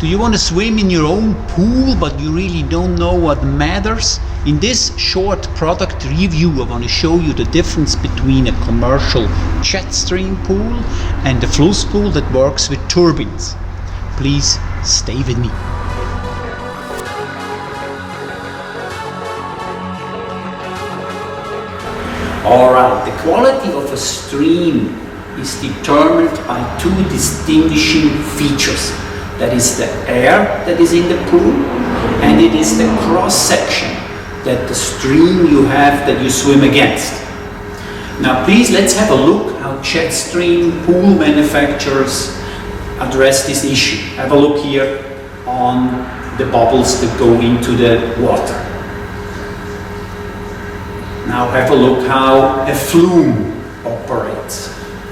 Do you want to swim in your own pool but you really don't know what matters? In this short product review I want to show you the difference between a commercial jet stream pool and a FlussPool that works with turbines. Please stay with me. Alright, the quality of a stream is determined by two distinguishing features. That is the air that is in the pool, and it is the cross-section that the stream you have that you swim against. Now please, let's have a look how jet stream pool manufacturers address this issue. Have a look here on the bubbles that go into the water. Now have a look how a flume operates.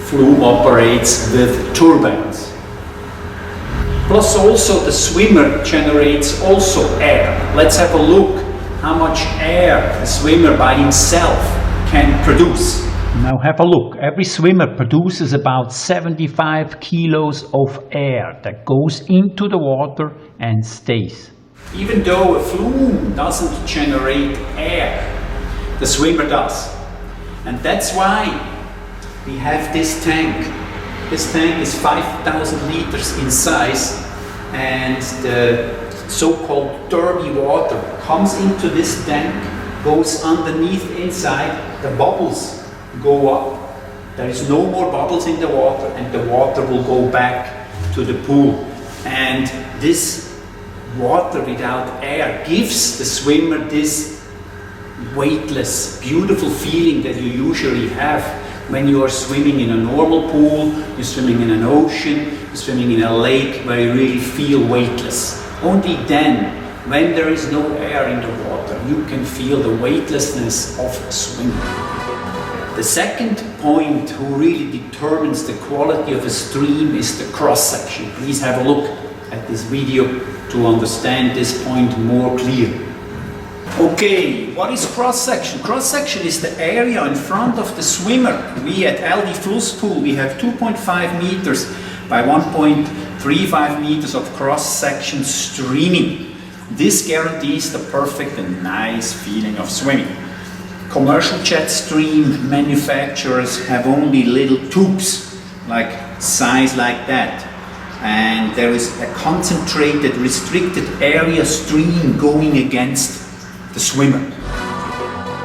Flume operates with turbines. Plus also the swimmer generates also air. Let's have a look how much air a swimmer by himself can produce. Now have a look. Every swimmer produces about 75 kilos of air that goes into the water and stays. Even though a flume doesn't generate air, the swimmer does. And that's why we have this tank. This tank is 5,000 liters in size, and the so-called dirty water comes into this tank, goes underneath inside, the bubbles go up. There is no more bubbles in the water, and the water will go back to the pool. And this water without air gives the swimmer this weightless, beautiful feeling that you usually have when you are swimming in a normal pool, you're swimming in an ocean, you're swimming in a lake where you really feel weightless. Only then, when there is no air in the water, you can feel the weightlessness of swimming. The second point who really determines the quality of a stream is the cross-section. Please have a look at this video to understand this point more clearly. Okay, what is cross-section? Cross-section is the area in front of the swimmer. We at LD FlussPool, we have 2.5 meters by 1.35 meters of cross-section streaming. This guarantees the perfect and nice feeling of swimming. Commercial jet stream manufacturers have only little tubes, like size like that. And there is a concentrated, restricted area stream going against the swimmer.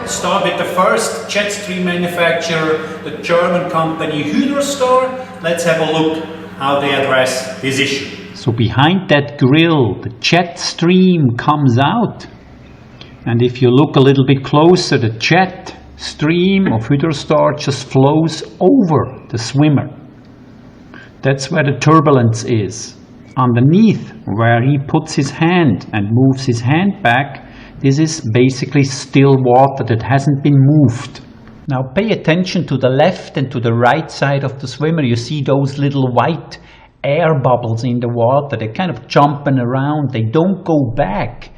Let's start with the first jet stream manufacturer, the German company Hydrostar. Let's have a look how they address this issue. So behind that grill, the jet stream comes out. And if you look a little bit closer, the jet stream of Hydrostar just flows over the swimmer. That's where the turbulence is. Underneath, where he puts his hand and moves his hand back, this is basically still water that hasn't been moved. Now pay attention to the left and to the right side of the swimmer. You see those little white air bubbles in the water. They're kind of jumping around. They don't go back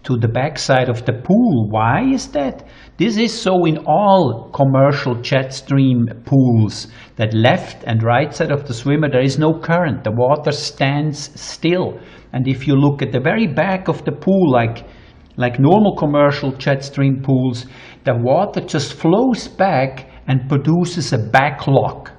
to the backside of the pool. Why is that? This is so in all commercial jet stream pools, that left and right side of the swimmer there is no current. The water stands still. And if you look at the very back of the pool, like normal commercial jet stream pools, the water just flows back and produces a backlock.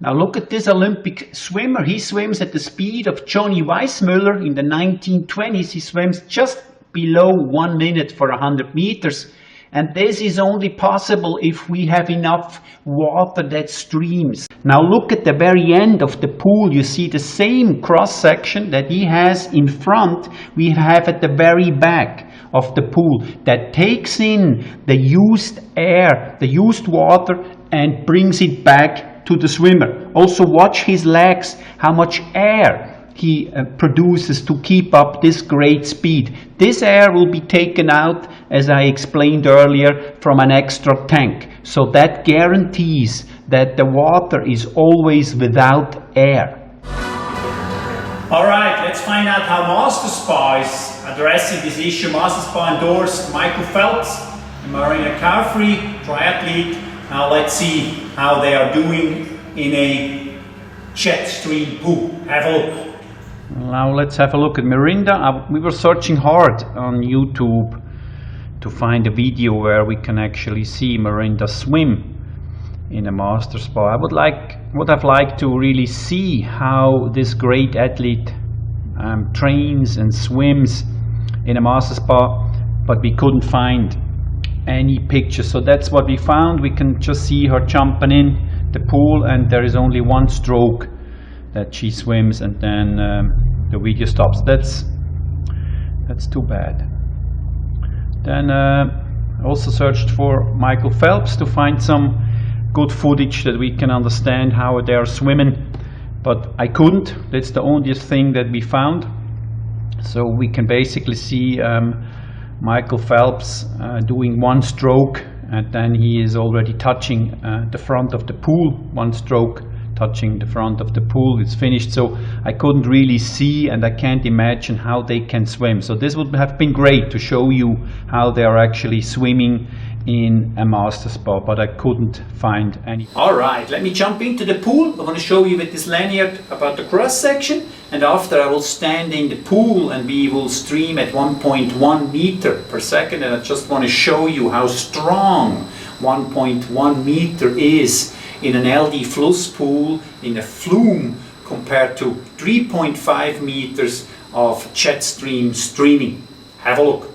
Now look at this Olympic swimmer. He swims at the speed of Johnny Weissmuller in the 1920s. He swims just below 1 minute for 100 meters. And this is only possible if we have enough water that streams. Now look at the very end of the pool. You see the same cross-section that he has in front, we have at the very back of the pool, that takes in the used air, the used water, and brings it back to the swimmer. Also watch his legs, how much air he produces to keep up this great speed. This air will be taken out, as I explained earlier, from an extra tank. So that guarantees that the water is always without air. Alright, let's find out how Master Spa is addressing this issue. Master Spa endorsed Michael Phelps, a Marina Carefree triathlete. Now let's see how they are doing in a jet stream pool. Have a look. Now let's have a look at Mirinda. We were searching hard on YouTube to find a video where we can actually see Mirinda swim in a master spa. I would have liked to really see how this great athlete trains and swims in a master spa, but we couldn't find any picture. So that's what we found. We can just see her jumping in the pool, and there is only one stroke that she swims, and then the video stops. That's too bad. Then I also searched for Michael Phelps to find some good footage that we can understand how they are swimming, but I couldn't. That's the only thing that we found. So we can basically see Michael Phelps doing one stroke, and then he is already touching the front of the pool. One stroke touching the front of the pool, it's finished. So I couldn't really see, and I can't imagine how they can swim. So this would have been great to show you how they are actually swimming in a master spa, but I couldn't find any. Alright, let me jump into the pool. I want to show you with this lanyard about the cross section, and after I will stand in the pool and we will stream at 1.1 meter per second, and I just want to show you how strong 1.1 meter is in an LD FlussPool in a flume compared to 3.5 meters of jet stream streaming. Have a look.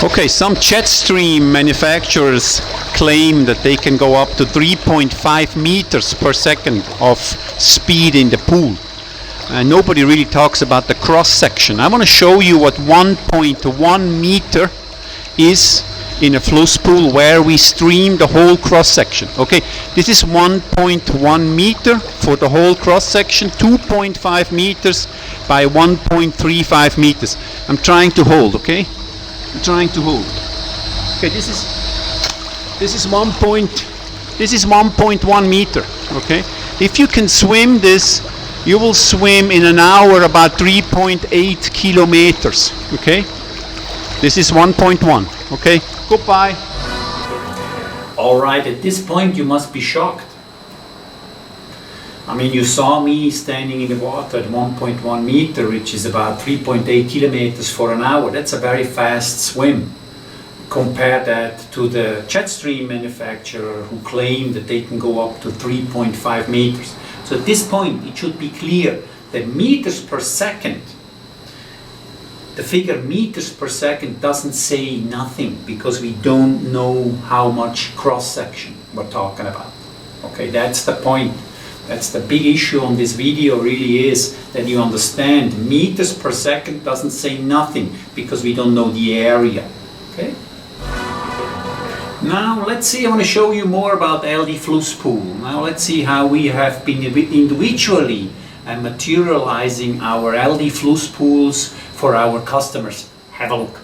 Okay, some jet stream manufacturers claim that they can go up to 3.5 meters per second of speed in the pool. Nobody really talks about the cross section. I want to show you what 1.1 meter is in a FlussPool where we stream the whole cross section. Okay, this is 1.1 meter for the whole cross section, 2.5 meters by 1.35 meters. I'm trying to hold, okay? I'm trying to hold. Okay, this is 1.1 meter. Okay, if you can swim this, you will swim in an hour about 3.8 kilometers. Okay, this is 1.1. Okay, goodbye. All right, at this point you must be shocked. I mean, you saw me standing in the water at 1.1 meter, which is about 3.8 kilometers for an hour. That's a very fast swim. Compare that to the jet stream manufacturer who claim that they can go up to 3.5 meters. So at this point, it should be clear that meters per second, the figure meters per second doesn't say nothing, because we don't know how much cross-section we're talking about. Okay, that's the point. That's the big issue on this video, really, is that you understand meters per second doesn't say nothing because we don't know the area. Okay? Now let's see, I want to show you more about LD FlussPool. Now let's see how we have been individually materializing our LD FlussPools for our customers. Have a look.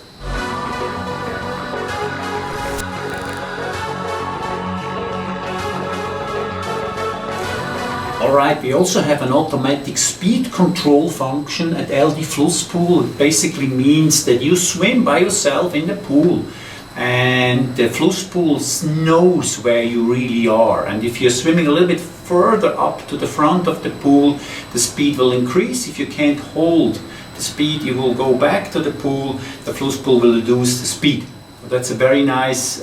Alright, we also have an automatic speed control function at LD FlussPool. It basically means that you swim by yourself in the pool, and the FlussPool knows where you really are. And if you're swimming a little bit further up to the front of the pool, the speed will increase. If you can't hold the speed, you will go back to the pool. The FlussPool will reduce the speed. So that's a very nice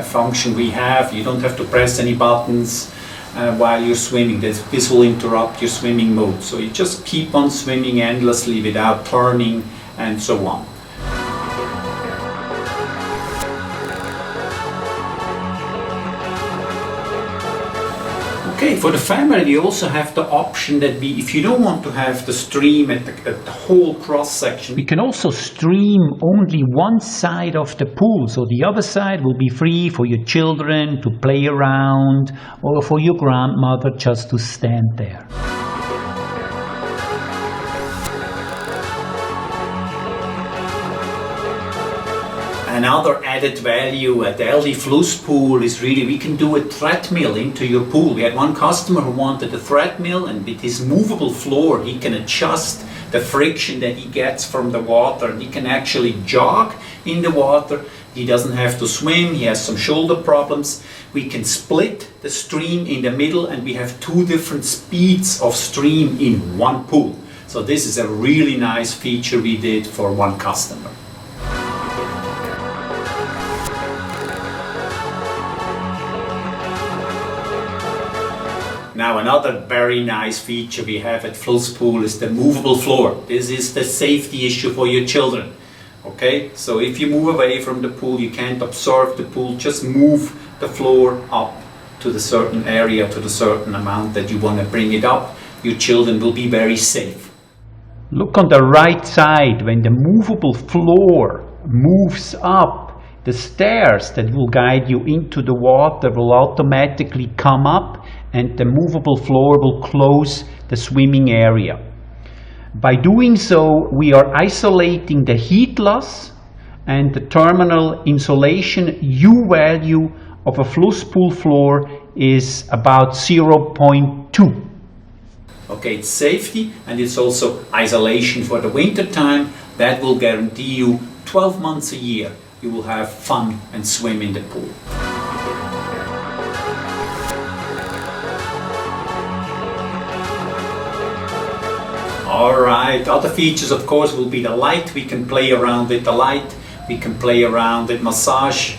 function we have. You don't have to press any buttons while you're swimming. This will interrupt your swimming mode. So you just keep on swimming endlessly without turning and so on. Okay, for the family we also have the option that if you don't want to have the stream at the whole cross section, we can also stream only one side of the pool, so the other side will be free for your children to play around, or for your grandmother just to stand there. Another added value at the LD FlussPool is really we can do a treadmill into your pool. We had one customer who wanted a treadmill, and with his movable floor he can adjust the friction that he gets from the water. He can actually jog in the water. He doesn't have to swim. He has some shoulder problems. We can split the stream in the middle, and we have 2 different speeds of stream in one pool. So this is a really nice feature we did for one customer. Now another very nice feature we have at FlussPool is the movable floor. This is the safety issue for your children. Okay, so if you move away from the pool, you can't observe the pool, just move the floor up to the certain area, to the certain amount that you want to bring it up. Your children will be very safe. Look on the right side. When the movable floor moves up, the stairs that will guide you into the water will automatically come up, and the movable floor will close the swimming area. By doing so, we are isolating the heat loss, and the terminal insulation U value of a FlussPool floor is about 0.2. Okay, it's safety, and it's also isolation for the winter time. That will guarantee you 12 months a year you will have fun and swim in the pool. Alright, other features of course will be the light. We can play around with the light. We can play around with massage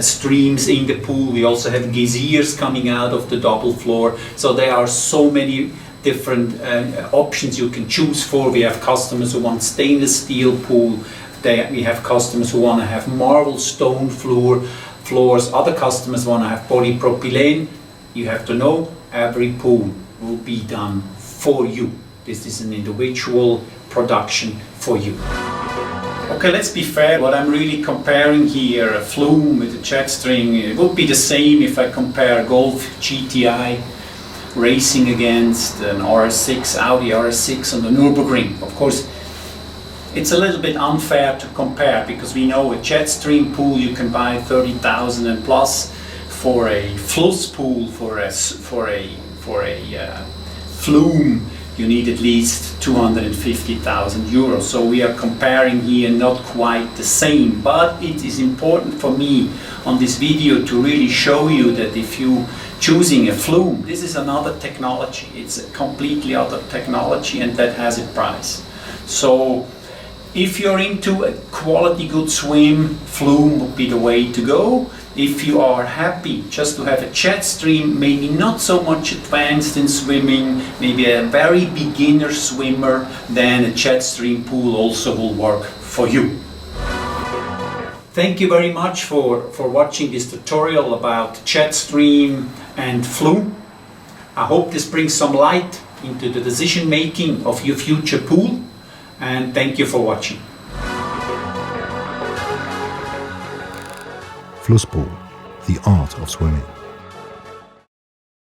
streams in the pool. We also have geysers coming out of the double floor. So there are so many different options you can choose for. We have customers who want stainless steel pool. We have customers who want to have marble stone floors. Other customers want to have polypropylene. You have to know every pool will be done for you. This is an individual production for you. Okay, let's be fair. What I'm really comparing here, a flume with a jet string, it would be the same if I compare Golf GTI racing against an RS6, Audi RS6 on the Nürburgring. Of course, it's a little bit unfair to compare because we know a jet stream pool you can buy 30,000 and plus. For a FlussPool, for a flume, you need at least 250,000 euros. So we are comparing here not quite the same, but it is important for me on this video to really show you that if you choosing a flume, this is another technology. It's a completely other technology, and that has a price. So if you're into a quality good swim, flume would be the way to go. If you are happy just to have a jet stream, maybe not so much advanced in swimming, maybe a very beginner swimmer, then a jet stream pool also will work for you. Thank you very much for watching this tutorial about jet stream and flume. I hope this brings some light into the decision making of your future pool, and thank you for watching. FlussPool, the art of swimming.